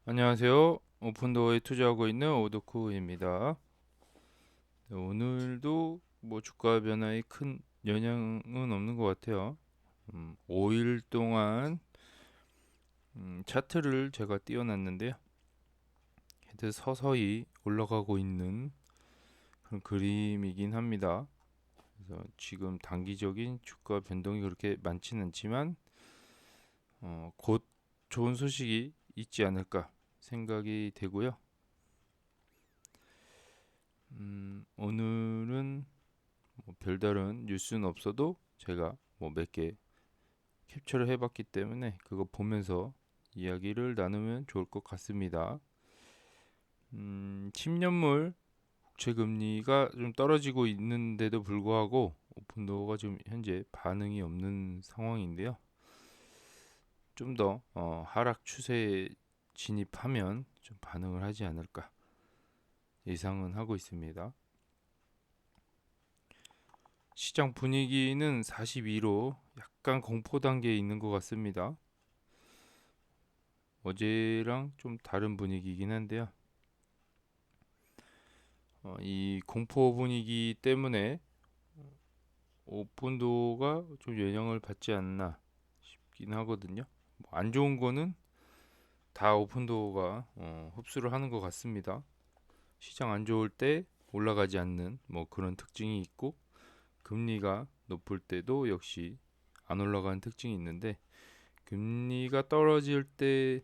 안녕하세요. 오픈도어에 투자하고 있는 오덕후입니다. 네, 오늘도 뭐 주가 변화에 큰 영향은 없는 것 같아요. 5일 동안 차트를 제가 띄워놨는데요. 헤드 서서히 올라가고 있는 그런 그림이긴 합니다. 그래서 지금 단기적인 주가 변동이 그렇게 많지는 않지만 곧 좋은 소식이 있지 않을까 생각이 되고요. 오늘은 뭐 별다른 뉴스는 없어도 제가 뭐 몇 개 캡처를 해봤기 때문에 그거 보면서 이야기를 나누면 좋을 것 같습니다. 10년물 국채 금리가 좀 떨어지고 있는데도 불구하고 오픈도어가 좀 현재 반응이 없는 상황인데요. 좀 더 하락 추세에 진입하면 좀 반응을 하지 않을까 예상은 하고 있습니다. 시장 분위기는 42로 약간 공포 단계에 있는 것 같습니다. 어제랑 좀 다른 분위기이긴 한데요. 이 공포 분위기 때문에 오픈도가 좀 영향을 받지 않나 싶긴 하거든요. 뭐안 좋은 거는 다 오픈도가 흡수를 하는 것 같습니다. 시장 안 좋을 때 올라가지 않는 뭐 그런 특징이 있고 금리가 높을 때도 역시 안 올라가는 특징이 있는데 금리가 떨어질 때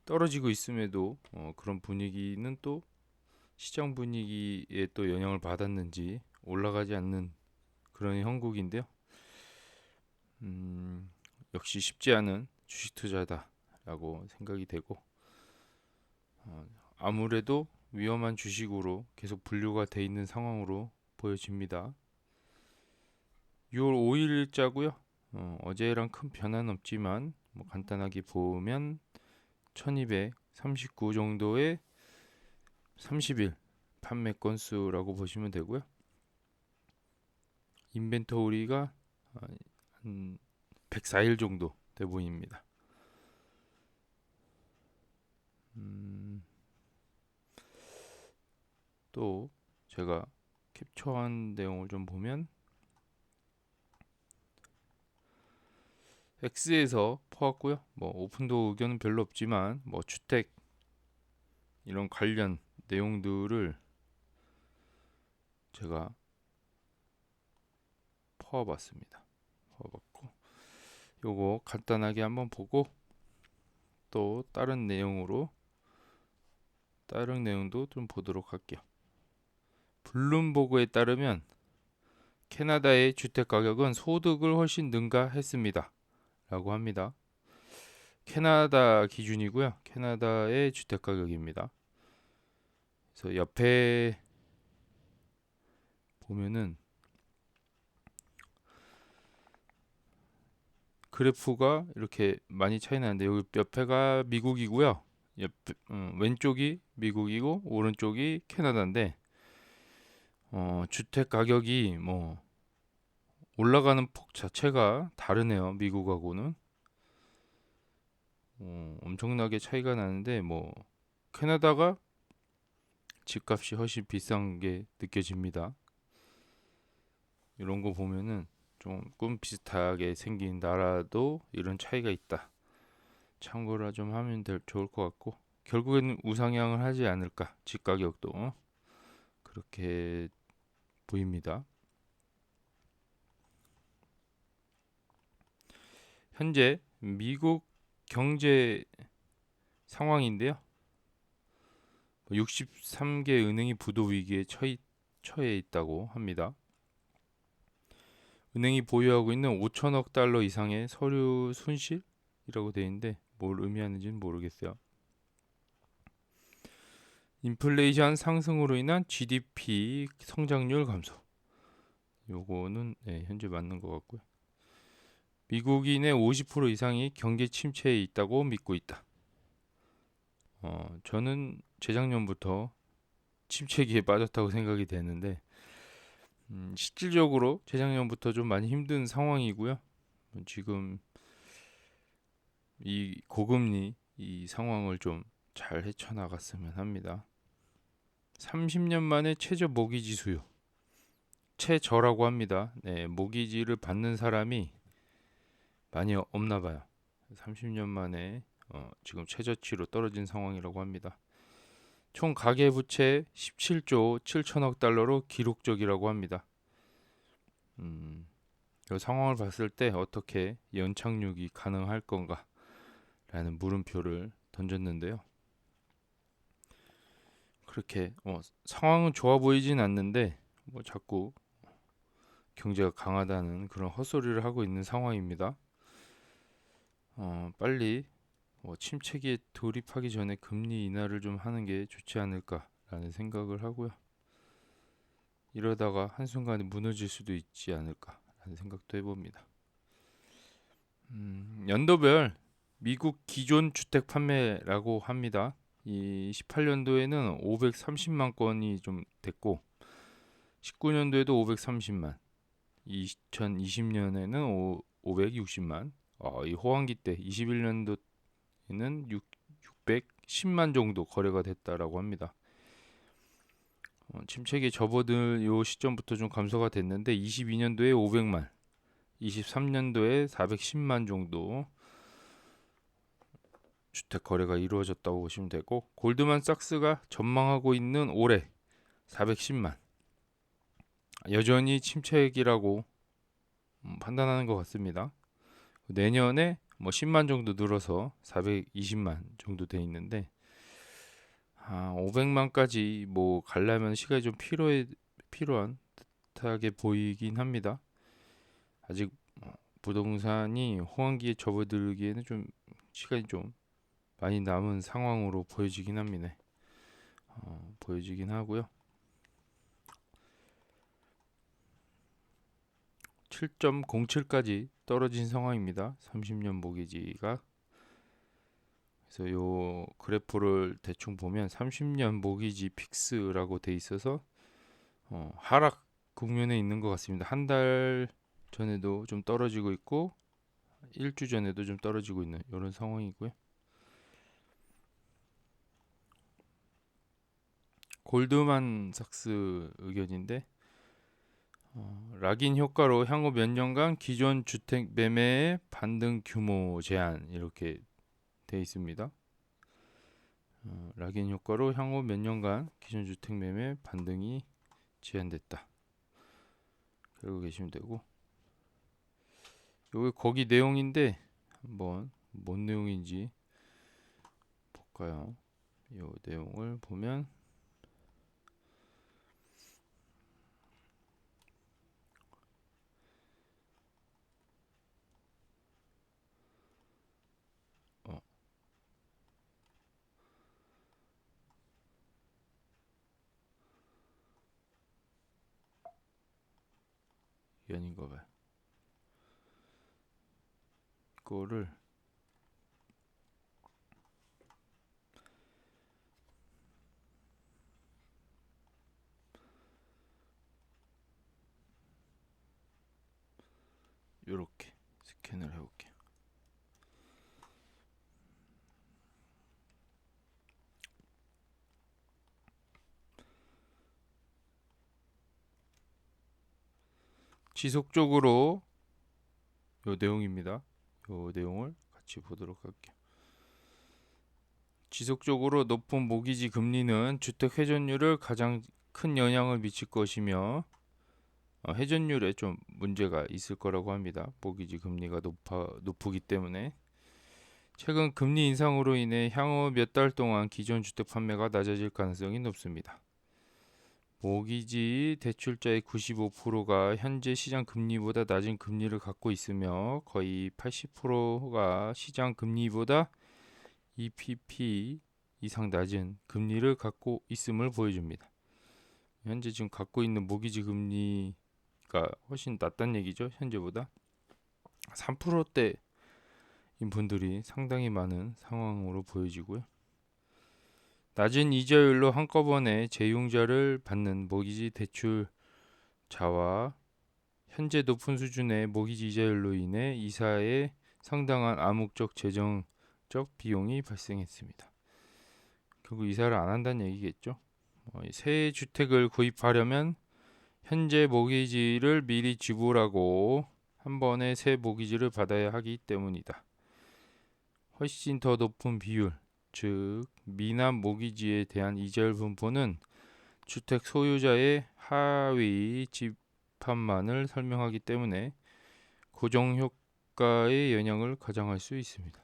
떨어지고 있음에도 그런 분위기는 또 시장 분위기에 또 영향을 받았는지 올라가지 않는 그런 형국인데요. 음, 역시 쉽지 않은 주식 투자다라고 생각이 되고 어, 아무래도 위험한 주식으로 계속 분류가 돼 있는 상황으로 보여집니다. 6월 5일자고요. 어제랑 큰 변화는 없지만 뭐 간단하게 보면 1239 정도의 30일 판매 건수라고 보시면 되고요. 인벤토리가 한 104일 정도 돼 보입니다. 음, 또 제가 캡처한 내용을 좀 보면 X에서 퍼왔고요. 뭐 오픈도 의견은 별로 없지만 뭐 주택 이런 관련 내용들을 제가 퍼와봤습니다. 퍼와봤고 요거 간단하게 한번 보고 또 다른 내용도 좀 보도록 할게요. 블룸버그에 따르면 캐나다의 주택 가격은 소득을 훨씬 능가했습니다. 라고 합니다. 캐나다 기준이고요. 캐나다의 주택 가격입니다. 그래서 옆에 보면은 그래프가 이렇게 많이 차이 나는데 여기 옆에가 미국이고요. 왼쪽이 미국이고 오른쪽이 캐나다인데 주택 가격이 뭐 올라가는 폭 자체가 다르네요. 미국하고는 엄청나게 차이가 나는데 뭐 캐나다가 집값이 훨씬 비싼 게 느껴집니다. 이런 거 보면은 조금 비슷하게 생긴 나라도 이런 차이가 있다. 참고를 좀 하면 좋을 것 같고 결국에는 우상향을 하지 않을까. 집 가격도 그렇게 보입니다. 현재 미국 경제 상황인데요. 63개 은행이 부도 위기에 처해 있다고 합니다. 은행이 보유하고 있는 5천억 달러 이상의 서류 손실이라고 되어 있는데 뭘 의미하는지는 모르겠어요. 인플레이션 상승으로 인한 GDP 성장률 감소. 요거는 네, 현재 맞는 것 같고요. 미국인의 50% 이상이 경기 침체에 있다고 믿고 있다. 저는 재작년부터 침체기에 빠졌다고 생각이 되는데 실질적으로 재작년부터 좀 많이 힘든 상황이고요. 지금 이 고금리 이 상황을 좀 잘 헤쳐나갔으면 합니다. 30년 만에 최저 모기지 수요. 최저라고 합니다. 네, 모기지를 받는 사람이 많이 없나 봐요. 30년 만에 지금 최저치로 떨어진 상황이라고 합니다. 총 가계부채 17조 7천억 달러로 기록적이라고 합니다. 이 상황을 봤을 때 어떻게 연착륙이 가능할 건가 라는 물음표를 던졌는데요. 그렇게 상황은 좋아 보이진 않는데 뭐 자꾸 경제가 강하다는 그런 헛소리를 하고 있는 상황입니다. 빨리 침체기에 돌입하기 전에 금리 인하를 좀 하는 게 좋지 않을까라는 생각을 하고요. 이러다가 한순간에 무너질 수도 있지 않을까라는 생각도 해봅니다. 연도별 미국 기존 주택 판매라고 합니다. 이 18년도에는 530만 건이 좀 됐고 19년도에도 530만, 2020년에는 560만, 이 호황기 때 21년도에는 610만 정도 거래가 됐다라고 합니다. 침체기에 접어들 요 시점부터 좀 감소가 됐는데 22년도에 500만, 23년도에 410만 정도 주택 거래가 이루어졌다고 보시면 되고, 골드만삭스가 전망하고 있는 올해 410만, 여전히 침체기라고 판단하는 것 같습니다. 내년에 뭐 10만 정도 늘어서 420만 정도 돼 있는데 500만까지 뭐 가려면 시간이 좀 필요한 듯하게 보이긴 합니다. 아직 부동산이 호황기에 접어들기에는 좀 시간이 좀 많이 남은 상황으로 보여지긴 합니다. 보여지긴 하고요. 7.07까지 떨어진 상황입니다. 30년 모기지가. 그래서 요 그래프를 대충 보면 30년 모기지 픽스라고 돼 있어서 하락 국면에 있는 것 같습니다. 한 달 전에도 좀 떨어지고 있고 일주 전에도 좀 떨어지고 있는 이런 상황이고요. 골드만삭스 의견인데 락인 효과로 향후 몇 년간 기존 주택 매매의 반등 규모 제한 이렇게 돼 있습니다. 락인 효과로 향후 몇 년간 기존 주택 매매 반등이 제한됐다. 그러고 계시면 되고, 여기 거기 내용인데 한번 뭔 내용인지 볼까요? 이 내용을 보면 연인가 봐요. 이거를 이렇게 스캔을 해볼게요. 지속적으로 요 내용입니다. 요 내용을 같이 보도록 할게요. 지속적으로 높은 모기지 금리는 주택 회전율을 가장 큰 영향을 미칠 것이며 회전율에 좀 문제가 있을 거라고 합니다. 모기지 금리가 높기 때문에 최근 금리 인상으로 인해 향후 몇 달 동안 기존 주택 판매가 낮아질 가능성이 높습니다. 모기지 대출자의 95%가 현재 시장 금리보다 낮은 금리를 갖고 있으며 거의 80%가 시장 금리보다 EPP 이상 낮은 금리를 갖고 있음을 보여줍니다. 현재 지금 갖고 있는 모기지 금리가 훨씬 낮다는 얘기죠. 현재보다 3%대인 분들이 상당히 많은 상황으로 보여지고요. 낮은 이자율로 한꺼번에 재융자를 받는 모기지 대출자와 현재 높은 수준의 모기지 이자율로 인해 이사에 상당한 암묵적 재정적 비용이 발생했습니다. 결국 이사를 안 한다는 얘기겠죠. 새 주택을 구입하려면 현재 모기지를 미리 지불하고 한 번에 새 모기지를 받아야 하기 때문이다. 훨씬 더 높은 비율, 즉 미납 모기지에 대한 이자율 분포는 주택 소유자의 하위 집합만을 설명하기 때문에 고정 효과의 영향을 가정할 수 있습니다.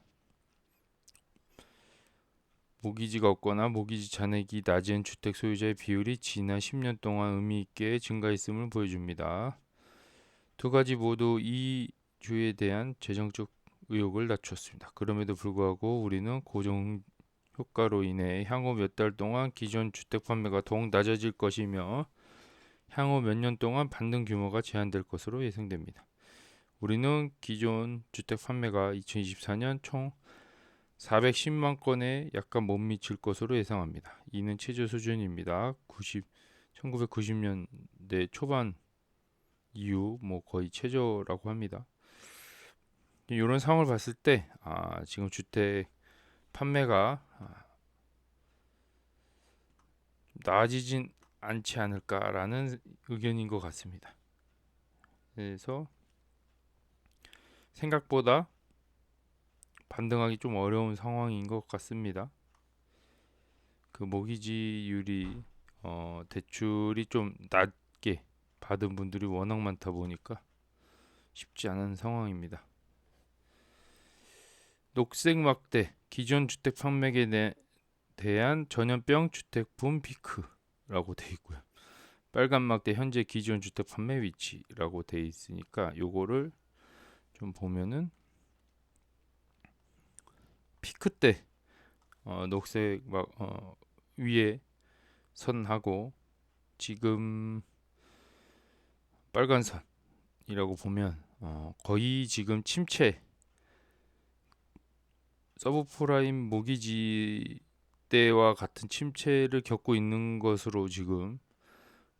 모기지가 없거나 모기지 잔액이 낮은 주택 소유자의 비율이 지난 10년 동안 의미 있게 증가했음을 보여줍니다. 두 가지 모두 이 주에 대한 재정적 의욕을 낮췄습니다. 그럼에도 불구하고 우리는 고정 효과로 인해 향후 몇 달 동안 기존 주택 판매가 더욱 낮아질 것이며 향후 몇 년 동안 반등 규모가 제한될 것으로 예상됩니다. 우리는 기존 주택 판매가 2024년 총 410만 건에 약간 못 미칠 것으로 예상합니다. 이는 최저 수준입니다. 1990년대 초반 이후 거의 최저라고 합니다. 이런 상황을 봤을 때 지금 주택 판매가 나아지진 않지 않을까라는 의견인 것 같습니다. 그래서 생각보다 반등하기 좀 어려운 상황인 것 같습니다. 그 모기지율이 대출이 좀 낮게 받은 분들이 워낙 많다 보니까 쉽지 않은 상황입니다. 녹색 막대 기존 주택 판매에 대한 전염병 주택붐 피크라고 돼 있고요. 빨간 막대 현재 기존 주택 판매 위치라고 돼 있으니까 요거를 좀 보면은 피크 때 녹색 위에 선하고 지금 빨간 선이라고 보면 거의 지금 침체 서브프라임 모기지 때와 같은 침체를 겪고 있는 것으로 지금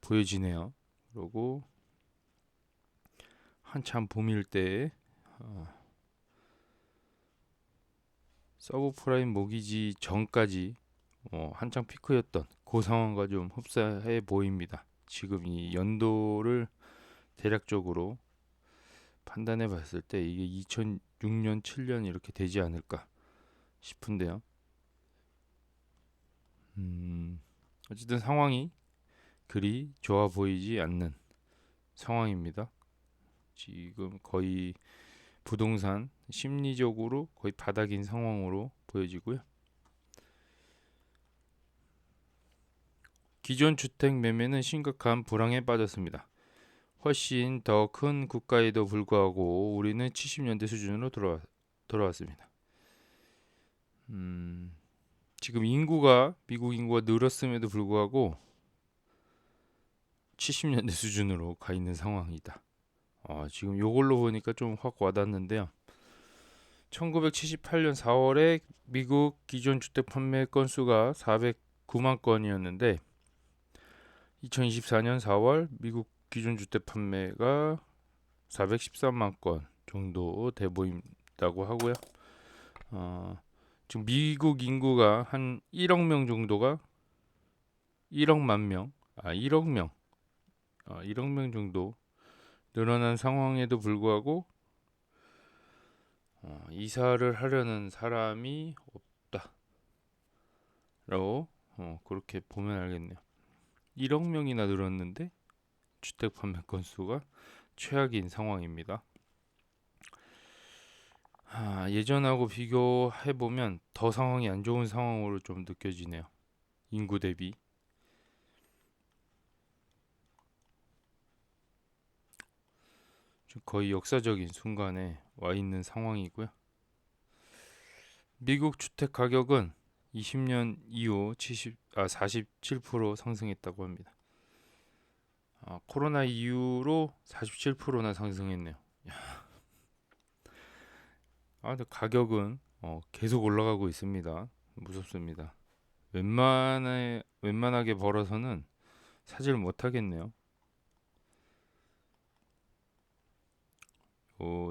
보여지네요. 그리고 한참 봄일 때 서브프라임 모기지 전까지 한창 피크였던 그 상황과 좀 흡사해 보입니다. 지금 이 연도를 대략적으로 판단해 봤을 때 이게 2006년, 7년 이렇게 되지 않을까 싶은데요. 어쨌든 상황이 그리 좋아 보이지 않는 상황입니다. 지금 거의 부동산 심리적으로 거의 바닥인 상황으로 보여지고요. 기존 주택 매매는 심각한 불황에 빠졌습니다. 훨씬 더 큰 국가에도 불구하고 우리는 70년대 수준으로 돌아왔습니다. 지금 미국 인구가 늘었음에도 불구하고 70년대 수준으로 가 있는 상황이다. 지금 요걸로 보니까 좀 확 와닿는데요. 1978년 4월에 미국 기존 주택 판매 건수가 409만 건이었는데 2024년 4월 미국 기존 주택 판매가 413만 건 정도 돼 보인다고 하고요. 지금 미국 인구가 한 1억 명 정도가 1억 명, 1억 명 정도 늘어난 상황에도 불구하고 이사를 하려는 사람이 없다라고 그렇게 보면 알겠네요. 1억 명이나 늘었는데 주택 판매 건수가 최악인 상황입니다. 예전하고 비교해 보면 더 상황이 안 좋은 상황으로 좀 느껴지네요. 인구 대비. 거의 역사적인 순간에 와 있는 상황이고요. 미국 주택 가격은 20년 이후 47% 상승했다고 합니다. 코로나 이후로 47%나 상승했네요. 근데 가격은 계속 올라가고 있습니다. 무섭습니다. 웬만하게 벌어서는 사지를 못하겠네요.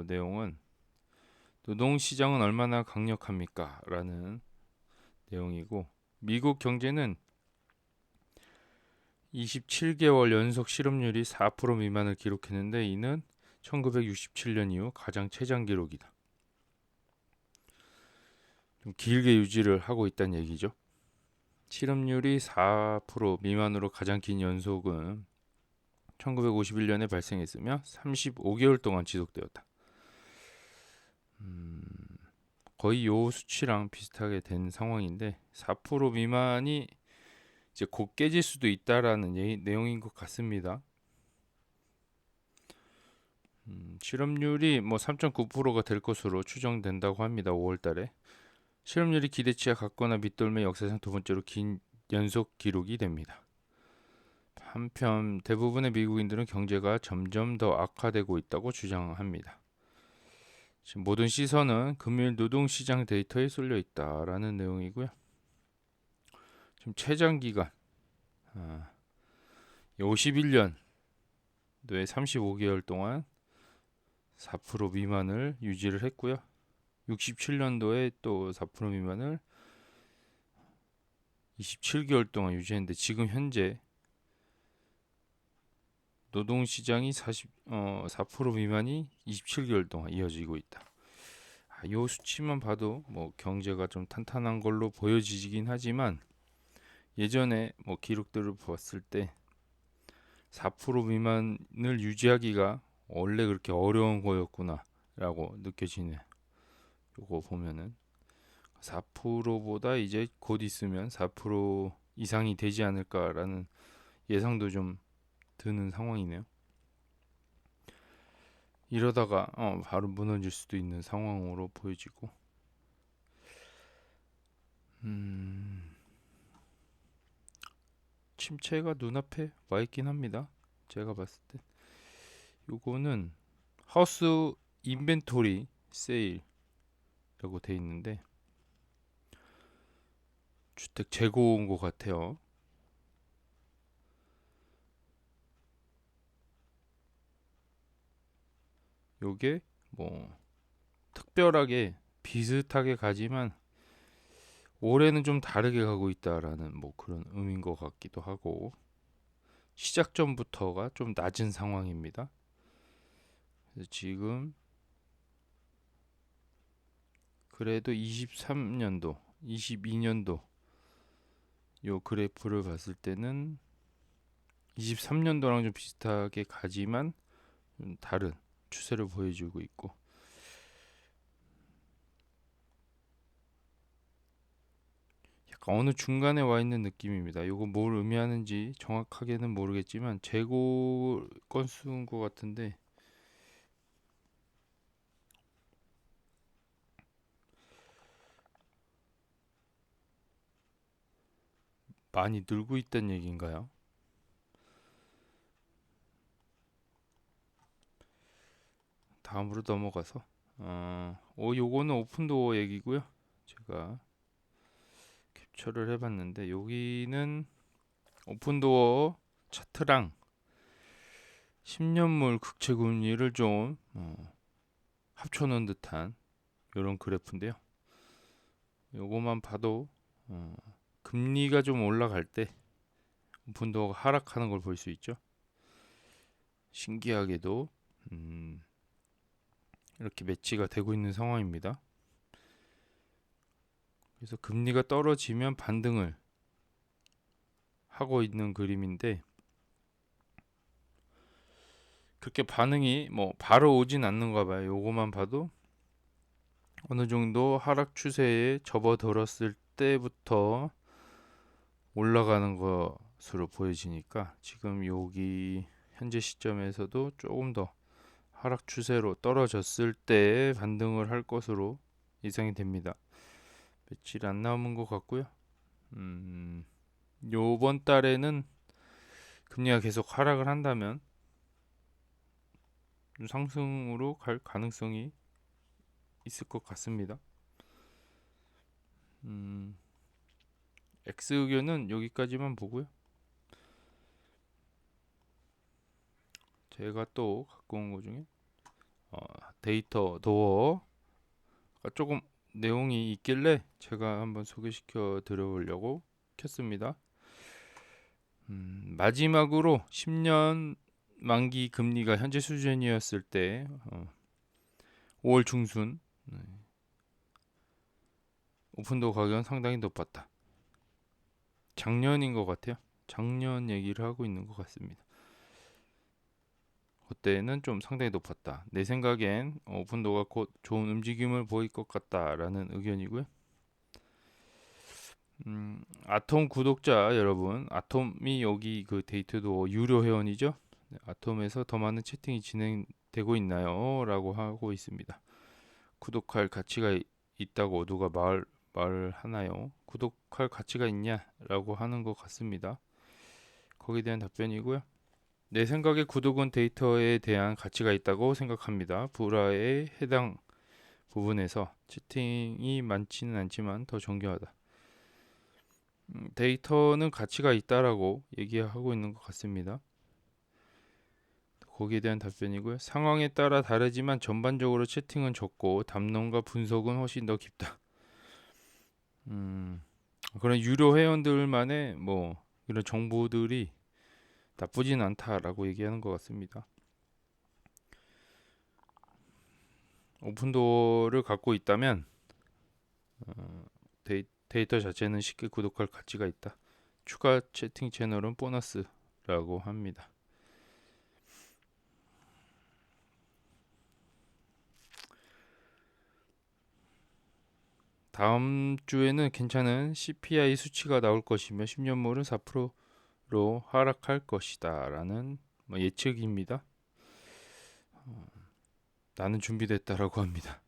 내용은 노동시장은 얼마나 강력합니까? 라는 내용이고 미국 경제는 27개월 연속 실업률이 4% 미만을 기록했는데 이는 1967년 이후 가장 최장 기록이다. 좀 길게 유지를 하고 있다는 얘기죠. 실업률이 4% 미만으로 가장 긴 연속은 1951년에 발생했으며 35개월 동안 지속되었다. 거의 요 수치랑 비슷하게 된 상황인데 4% 미만이 이제 곧 깨질 수도 있다라는 내용인 것 같습니다. 실업률이 뭐 3.9%가 될 것으로 추정된다고 합니다. 5월달에 실업률이 기대치와 같거나 밑돌면 역사상 두 번째로 긴 연속 기록이 됩니다. 한편 대부분의 미국인들은 경제가 점점 더 악화되고 있다고 주장합니다. 지금 모든 시선은 금일 노동시장 데이터에 쏠려 있다라는 내용이고요. 지금 최장 기간 51년도에 35개월 동안 4% 미만을 유지를 했고요. 67년도에 또 4% 미만을 27개월 동안 유지했는데 지금 현재 노동시장이 4% 미만이 27개월 동안 이어지고 있다. 이 수치만 봐도 뭐 경제가 좀 탄탄한 걸로 보여지긴 하지만 예전에 뭐 기록들을 봤을 때 4% 미만을 유지하기가 원래 그렇게 어려운 거였구나라고 느껴지네. 요거 보면은 4%보다 이제 곧 있으면 4% 이상이 되지 않을까라는 예상도 좀 드는 상황이네요. 이러다가 바로 무너질 수도 있는 상황으로 보여지고 침체가 눈앞에 와 있긴 합니다. 제가 봤을 때 요거는 하우스 인벤토리 세일이라고 돼 있는데 주택 재고인 것 같아요. 요게 뭐 특별하게 비슷하게 가지만 올해는 좀 다르게 가고 있다라는 뭐 그런 의미인 것 같기도 하고 시작 전부터가 좀 낮은 상황입니다. 그래서 지금 그래도 23년도, 22년도 요 그래프를 봤을 때는 23년도랑 좀 비슷하게 가지만 좀 다른 추세를 보여주고 있고 약간 어느 중간에 와 있는 느낌입니다. 이거 뭘 의미하는지 정확하게는 모르겠지만 재고 건수인 것 같은데 많이 늘고 있다는 얘기인가요? 다음으로 넘어가서 요거는 오픈도어 얘기고요. 제가 캡처를 해봤는데 여기는 오픈도어 차트랑 10년물 국채 금리를 좀 합쳐놓은 듯한 이런 그래프인데요. 요거만 봐도 금리가 좀 올라갈 때 오픈도어가 하락하는 걸 볼 수 있죠. 신기하게도 이렇게 매치가 되고 있는 상황입니다. 그래서 금리가 떨어지면 반등을 하고 있는 그림인데 그렇게 반응이 뭐 바로 오진 않는가 봐요. 요거만 봐도 어느 정도 하락 추세에 접어들었을 때부터 올라가는 것으로 보여지니까 지금 여기 현재 시점에서도 조금 더 하락 추세로 떨어졌을 때 반등을 할 것으로 예상이 됩니다. 며칠 안 남은 것 같고요. 요번 달에는 금리가 계속 하락을 한다면 좀 상승으로 갈 가능성이 있을 것 같습니다. X 의견은 여기까지만 보고요. 제가 또 갖고 온 것 중에 데이터 도어가 조금 내용이 있길래 제가 한번 소개시켜 드려보려고 켰습니다. 마지막으로 10년 만기 금리가 현재 수준이었을 때 5월 중순 오픈도 가격은 상당히 높았다. 작년인 것 같아요. 작년 얘기를 하고 있는 것 같습니다. 그때는 좀 상당히 높았다. 내 생각엔 오픈도가 곧 좋은 움직임을 보일 것 같다라는 의견이고요. 아톰 구독자 여러분, 아톰이 여기 그 데이트도 유료 회원이죠. 아톰에서 더 많은 채팅이 진행되고 있나요? 라고 하고 있습니다. 구독할 가치가 있다고 누가 말하나요? 구독할 가치가 있냐라고 하는 것 같습니다. 거기에 대한 답변이고요. 내 생각에 구독은 데이터에 대한 가치가 있다고 생각합니다. 브라에 해당 부분에서 채팅이 많지는 않지만 더 정교하다. 데이터는 가치가 있다라고 얘기하고 있는 것 같습니다. 거기에 대한 답변이고요. 상황에 따라 다르지만 전반적으로 채팅은 적고 담론과 분석은 훨씬 더 깊다. 그런 유료 회원들만의 뭐 이런 정보들이 나쁘진 않다라고 얘기하는 것 같습니다. 오픈도어를 갖고 있다면 데이터 자체는 쉽게 구독할 가치가 있다. 추가 채팅 채널은 보너스라고 합니다. 다음 주에는 괜찮은 CPI 수치가 나올 것이며 10년물은 4%로 하락할 것이다 라는 예측입니다. 나는 준비됐다라고 합니다.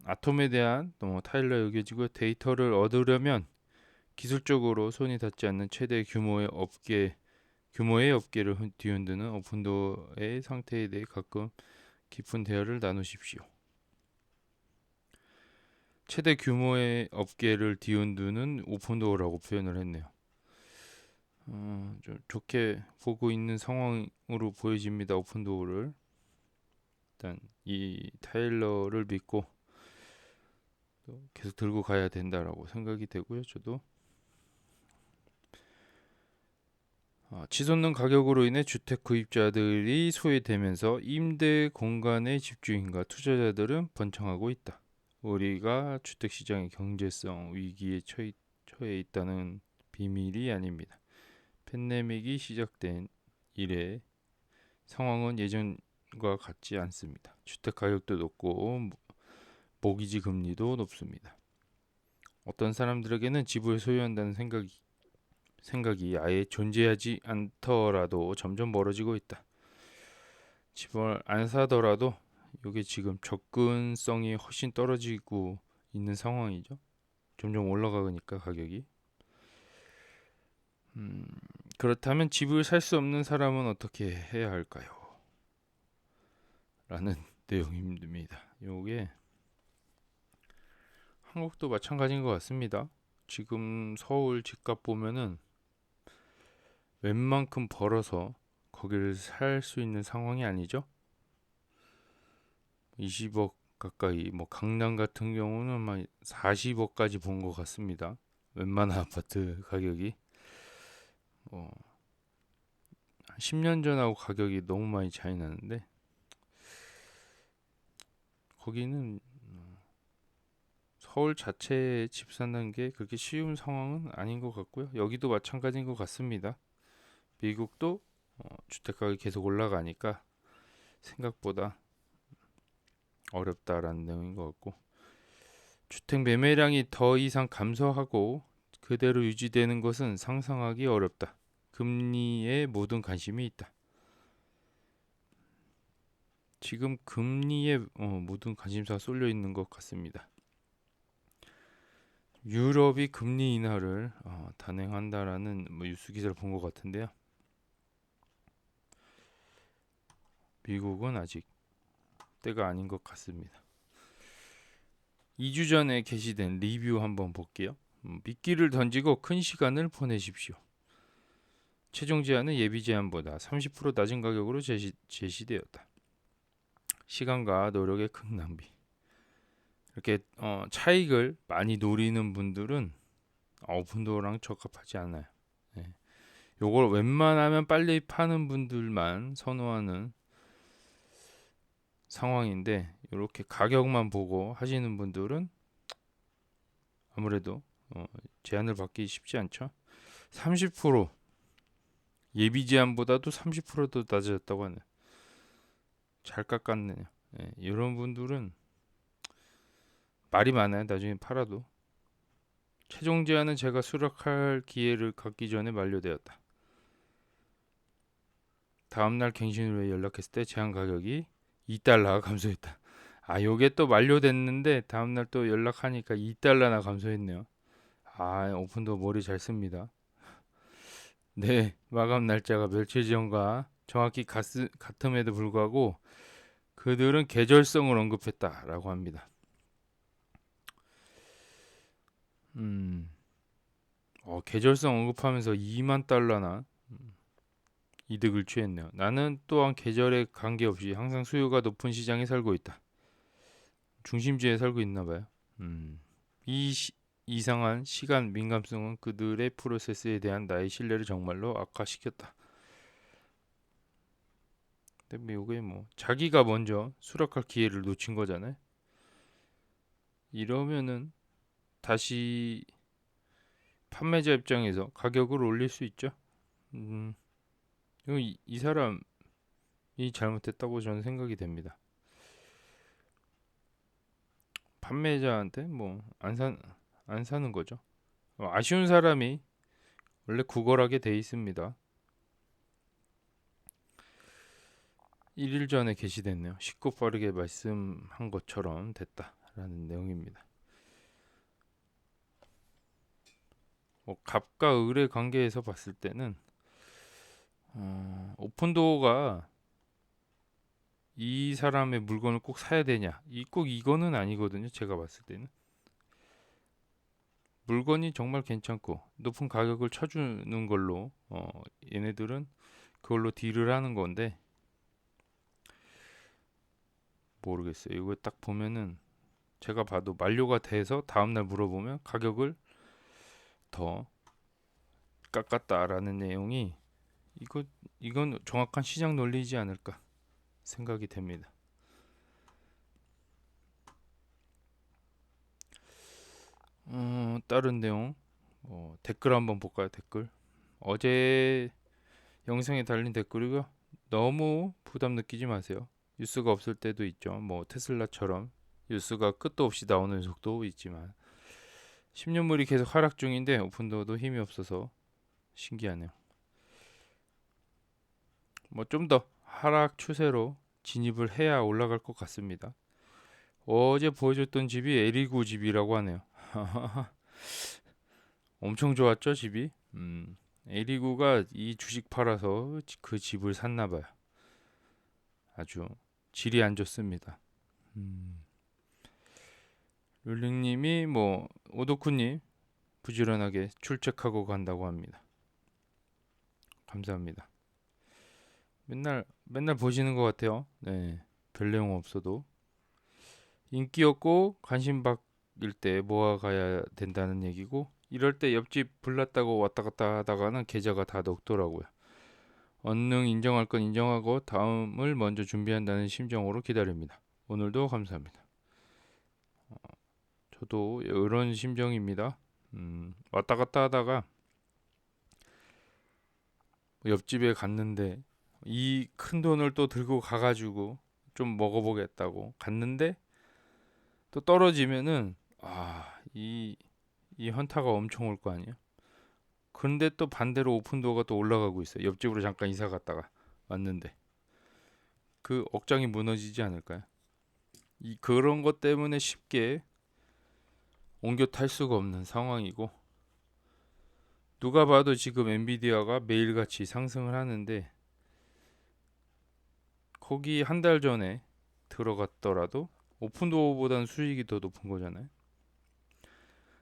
아톰에 대한 타일러 의견이고요. 데이터를 얻으려면 기술적으로 손이 닿지 않는 최대 규모의 업계를 뒤흔드는 오픈도어의 상태에 대해 가끔 깊은 대화를 나누십시오. 최대 규모의 업계를 뒤흔드는 오픈도어라고 표현을 했네요. 좀 좋게 보고 있는 상황으로 보여집니다. 오픈도어를 일단 이 타일러를 믿고 계속 들고 가야 된다라고 생각이 되고요. 저도 치솟는 가격으로 인해 주택 구입자들이 소외되면서 임대 공간의 집주인과 투자자들은 번창하고 있다. 우리가 주택시장의 경제성 위기에 처해 있다는 비밀이 아닙니다. 팬데믹이 시작된 이래 상황은 예전과 같지 않습니다. 주택 가격도 높고 모기지 금리도 높습니다. 어떤 사람들에게는 집을 소유한다는 생각이 아예 존재하지 않더라도 점점 멀어지고 있다. 집을 안 사더라도 이게 지금 접근성이 훨씬 떨어지고 있는 상황이죠. 점점 올라가니까 가격이. 그렇다면 집을 살 수 없는 사람은 어떻게 해야 할까요? 라는 내용입니다. 요게 한국도 마찬가지인 것 같습니다. 지금 서울 집값 보면은 웬만큼 벌어서 거기를 살 수 있는 상황이 아니죠. 20억 가까이, 뭐 강남 같은 경우는 막 40억까지 본 것 같습니다. 웬만한 아파트 가격이 10년 전하고 가격이 너무 많이 차이 나는데 거기는 서울 자체에 집 산다는 게 그렇게 쉬운 상황은 아닌 것 같고요. 여기도 마찬가지인 것 같습니다. 미국도 주택 가격이 계속 올라가니까 생각보다 어렵다라는 내용인 것 같고 주택 매매량이 더 이상 감소하고 그대로 유지되는 것은 상상하기 어렵다. 금리에 모든 관심이 있다. 지금 금리에 모든 관심사가 쏠려 있는 것 같습니다. 유럽이 금리 인하를 단행한다라는 뉴스 기사를 본 것 같은데요. 미국은 아직 때가 아닌 것 같습니다. 2주 전에 게시된 리뷰 한번 볼게요. 미끼를 던지고 큰 시간을 보내십시오. 최종 제한은 예비 제한보다 30% 낮은 가격으로 제시되었다. 시간과 노력의 큰 낭비. 이렇게 차익을 많이 노리는 분들은 오픈도어랑 적합하지 않아요. 예. 요걸 웬만하면 빨리 파는 분들만 선호하는 상황인데, 이렇게 가격만 보고 하시는 분들은 아무래도 제한을 받기 쉽지 않죠. 30% 예비 제한보다도 30%도 낮아졌다고 하네요. 잘 깎았네요. 예, 이런 분들은 말이 많아요. 나중에 팔아도. 최종 제한은 제가 수락할 기회를 갖기 전에 만료되었다. 다음날 갱신을 위해 연락했을 때 제한 가격이 2달러가 감소했다. 아, 요게 또 만료됐는데 다음날 또 연락하니까 2달러나 감소했네요. 아, 오픈도 머리 잘 씁니다. 네, 마감 날짜가 며칠 전과 정확히 같음에도 불구하고 그들은 계절성을 언급했다라고 합니다. 음, 계절성 언급하면서 2만 달러나 이득을 취했네요. 나는 또한 계절에 관계없이 항상 수요가 높은 시장에 살고 있다. 중심지에 살고 있나 봐요. 이 이상한 시간 민감성은 그들의 프로세스에 대한 나의 신뢰를 정말로 악화시켰다. 근데 뭐 이게 뭐 자기가 먼저 수락할 기회를 놓친 거잖아요. 이러면은 다시 판매자 입장에서 가격을 올릴 수 있죠. 음, 이 사람이 잘못했다고 저는 생각이 됩니다. 판매자한테 뭐 안 사는 거죠. 아쉬운 사람이 원래 구걸하게 돼 있습니다. 1일 전에 게시됐네요. 쉽고 빠르게 말씀한 것처럼 됐다라는 내용입니다. 갑과 을의 관계에서 봤을 때는 오픈도어가 이 사람의 물건을 꼭 사야 되냐? 꼭 이거는 아니거든요. 제가 봤을 때는 물건이 정말 괜찮고 높은 가격을 쳐주는 걸로 얘네들은 그걸로 딜을 하는 건데 모르겠어요. 이거 딱 보면은 제가 봐도 만료가 돼서 다음날 물어보면 가격을 더 깎았다라는 내용이 이건 정확한 시장 논리이지 않을까 생각이 됩니다. 다른 내용 댓글 한번 볼까요? 댓글 어제 영상에 달린 댓글이고요. 너무 부담 느끼지 마세요. 뉴스가 없을 때도 있죠. 뭐 테슬라처럼 뉴스가 끝도 없이 나오는 속도 있지만 10년물이 계속 하락 중인데 오픈도어도 힘이 없어서 신기하네요. 뭐 좀 더 하락 추세로 진입을 해야 올라갈 것 같습니다. 어제 보여줬던 집이 에리고 집이라고 하네요. 엄청 좋았죠, 집이? 에리고가 이 주식 팔아서 그 집을 샀나 봐요. 아주 질이 안 좋습니다. 룰링님이 뭐 오도쿠님 부지런하게 출첵하고 간다고 합니다. 감사합니다. 맨날 보시는 것 같아요. 네, 별 내용 없어도 인기 없고 관심 받을 때 모아가야 된다는 얘기고 이럴 때 옆집 불났다고 왔다 갔다 하다가는 계좌가 다 녹더라고요. 언능 인정할 건 인정하고 다음을 먼저 준비한다는 심정으로 기다립니다. 오늘도 감사합니다. 저도 이런 심정입니다. 왔다 갔다 하다가 옆집에 갔는데 이 큰 돈을 또 들고 가가지고 좀 먹어보겠다고 갔는데 또 떨어지면은 이 현타가 엄청 올 거 아니에요. 그런데 또 반대로 오픈도어가 또 올라가고 있어요. 옆집으로 잠깐 이사 갔다가 왔는데 그 억장이 무너지지 않을까요? 그런 것 때문에 쉽게 옮겨 탈 수가 없는 상황이고 누가 봐도 지금 엔비디아가 매일같이 상승을 하는데 거기 한 달 전에 들어갔더라도 오픈도어보다는 수익이 더 높은 거잖아요.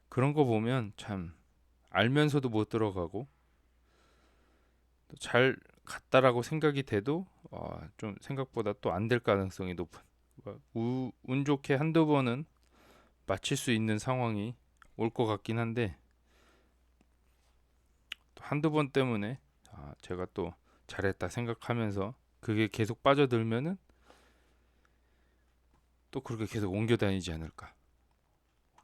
그런 거 보면 참 알면서도 못 들어가고 잘 갔다라고 생각이 돼도 좀 생각보다 또 안 될 가능성이 높은 운 좋게 한두 번은 맞출 수 있는 상황이 올 것 같긴 한데 또 한두 번 때문에 제가 또 잘했다 생각하면서 그게 계속 빠져들면은 또 그렇게 계속 옮겨 다니지 않을까.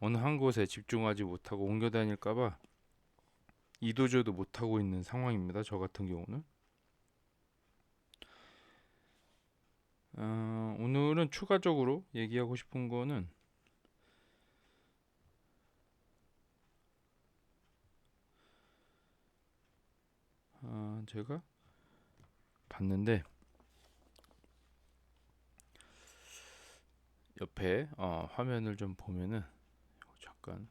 어느 한 곳에 집중하지 못하고 옮겨 다닐까봐 이도저도 못하고 있는 상황입니다. 저 같은 경우는. 오늘은 추가적으로 얘기하고 싶은 거는 제가 봤는데 옆에 화면을 좀 보면은 잠깐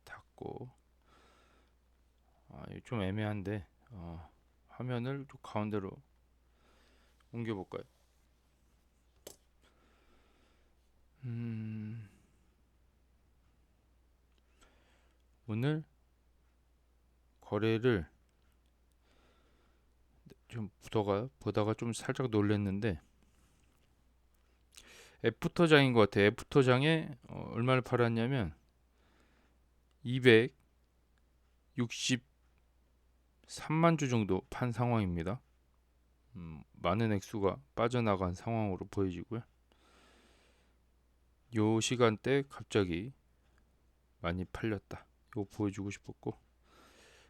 닫고 이거 좀 애매한데 화면을 좀 가운데로 옮겨 볼까요? 오늘 거래를 좀 보다가 좀 살짝 놀랐는데 애프터장인 것 같아요. 애프터장에 얼마를 팔았냐면 263만 주 정도 판 상황입니다. 많은 액수가 빠져나간 상황으로 보여지고요. 요 시간대 갑자기 많이 팔렸다. 이거 보여주고 싶었고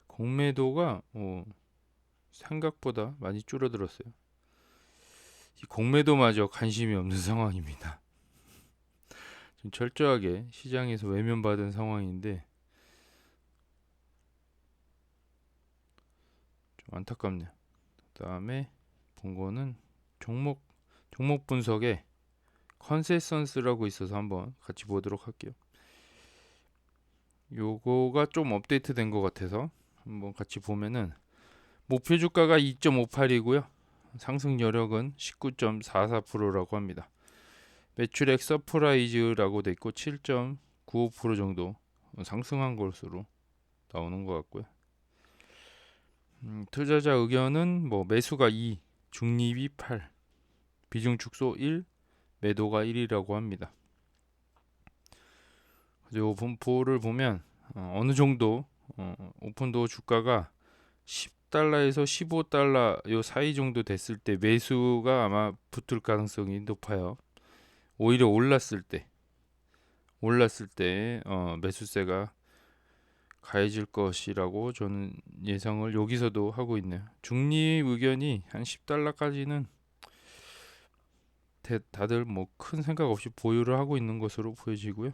공매도가 생각보다 많이 줄어들었어요. 이 공매도마저 관심이 없는 상황입니다. 좀 철저하게 시장에서 외면받은 상황인데 좀 안타깝네요. 그다음에 본 거는 종목 분석에 컨센서스라고 있어서 한번 같이 보도록 할게요. 요거가 좀 업데이트 된 것 같아서 한번 같이 보면은 목표 주가가 2.58이고요. 상승 여력은 19.44%라고 합니다. 매출액 서프라이즈라고 돼 있고 7.95% 정도 상승한 것으로 나오는 것 같고요. 투자자 의견은 뭐 매수가 2, 중립이 8, 비중 축소 1, 매도가 1이라고 합니다. 그리고 분포를 보면 어느 정도 오픈도어 주가가 10달러에서 15달러 요 사이 정도 됐을 때 매수가 아마 붙을 가능성이 높아요. 오히려 올랐을 때 매수세가 가해질 것이라고 저는 예상을 여기서도 하고 있네요. 중립 의견이 한 10달러까지는 다들 뭐 큰 생각 없이 보유를 하고 있는 것으로 보여지고요.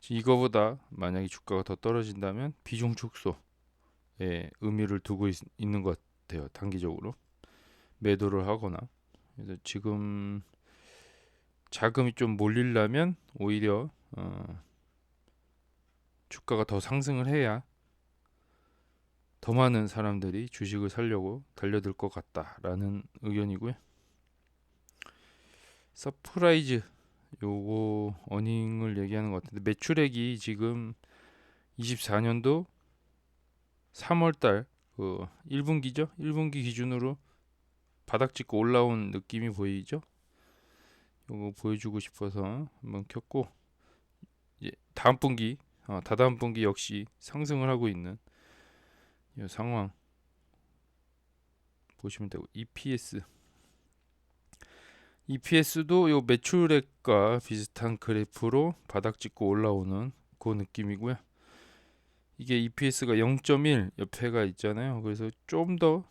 이거보다 만약에 주가가 더 떨어진다면 비중 축소에 의미를 두고 있는 것 같아요. 단기적으로 매도를 하거나. 그래서 지금 자금이 좀 몰리려면 오히려 주가가 더 상승을 해야 더 많은 사람들이 주식을 사려고 달려들 것 같다라는 의견이고요. 서프라이즈 요거 어닝을 얘기하는 것 같은데 매출액이 지금 24년도 3월달 그 1분기죠? 1분기 기준으로 바닥 찍고 올라온 느낌이 보이죠? 요거 보여주고 싶어서 한번 켰고 이제 다음 분기 다다음 분기 역시 상승을 하고 있는 이 상황 보시면 되고 EPS도 요 매출액과 비슷한 그래프로 바닥 찍고 올라오는 그 느낌이고요. 이게 EPS가 0.1 옆에가 있잖아요. 그래서 좀 더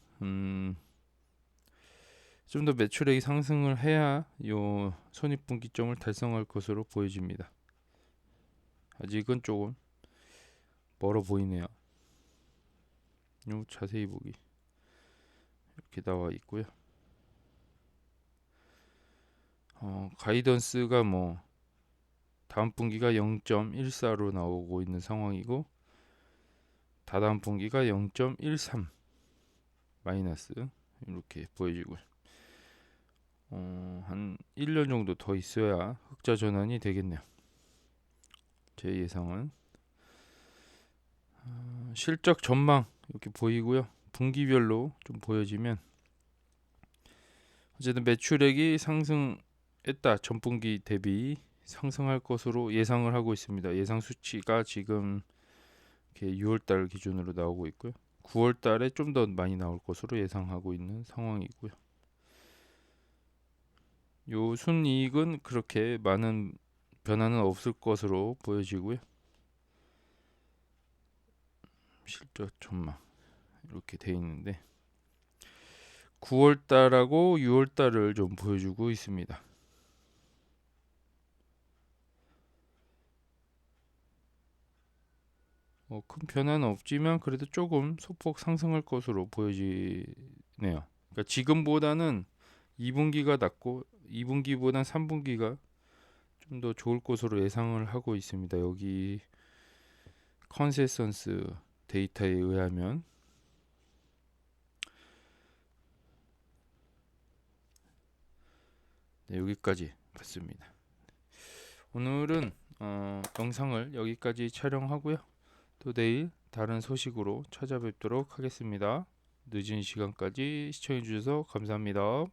매출액이 상승을 해야 요 손익분기점을 달성할 것으로 보여집니다. 아직은 조금 멀어 보이네요. 요 자세히 보기 이렇게 나와 있고요. 가이던스가 뭐 다음 분기가 0.14로 나오고 있는 상황이고 다다음 분기가 0.13 마이너스 이렇게 보여지고요. 한 1년 정도 더 있어야 흑자 전환이 되겠네요. 제 예상은 실적 전망 이렇게 보이고요. 분기별로 좀 보여지면 어쨌든 매출액이 상승했다. 전분기 대비 상승할 것으로 예상을 하고 있습니다. 예상 수치가 지금 이렇게 6월달 기준으로 나오고 있고요. 9월달에 좀 더 많이 나올 것으로 예상하고 있는 상황이고요. 요 순이익은 그렇게 많은 변화는 없을 것으로 보여지고요. 실적 전망 이렇게 돼 있는데 9월달하고 6월달을 좀 보여주고 있습니다. 큰 변화는 없지만 그래도 조금 소폭 상승할 것으로 보여지네요. 그러니까 지금보다는 2분기가 낮고 2분기보단 3분기가 좀 더 좋을 것으로 예상을 하고 있습니다. 여기 컨센서스 데이터에 의하면 네, 여기까지 봤습니다. 오늘은 영상을 여기까지 촬영하고요. 또 내일 다른 소식으로 찾아뵙도록 하겠습니다. 늦은 시간까지 시청해 주셔서 감사합니다.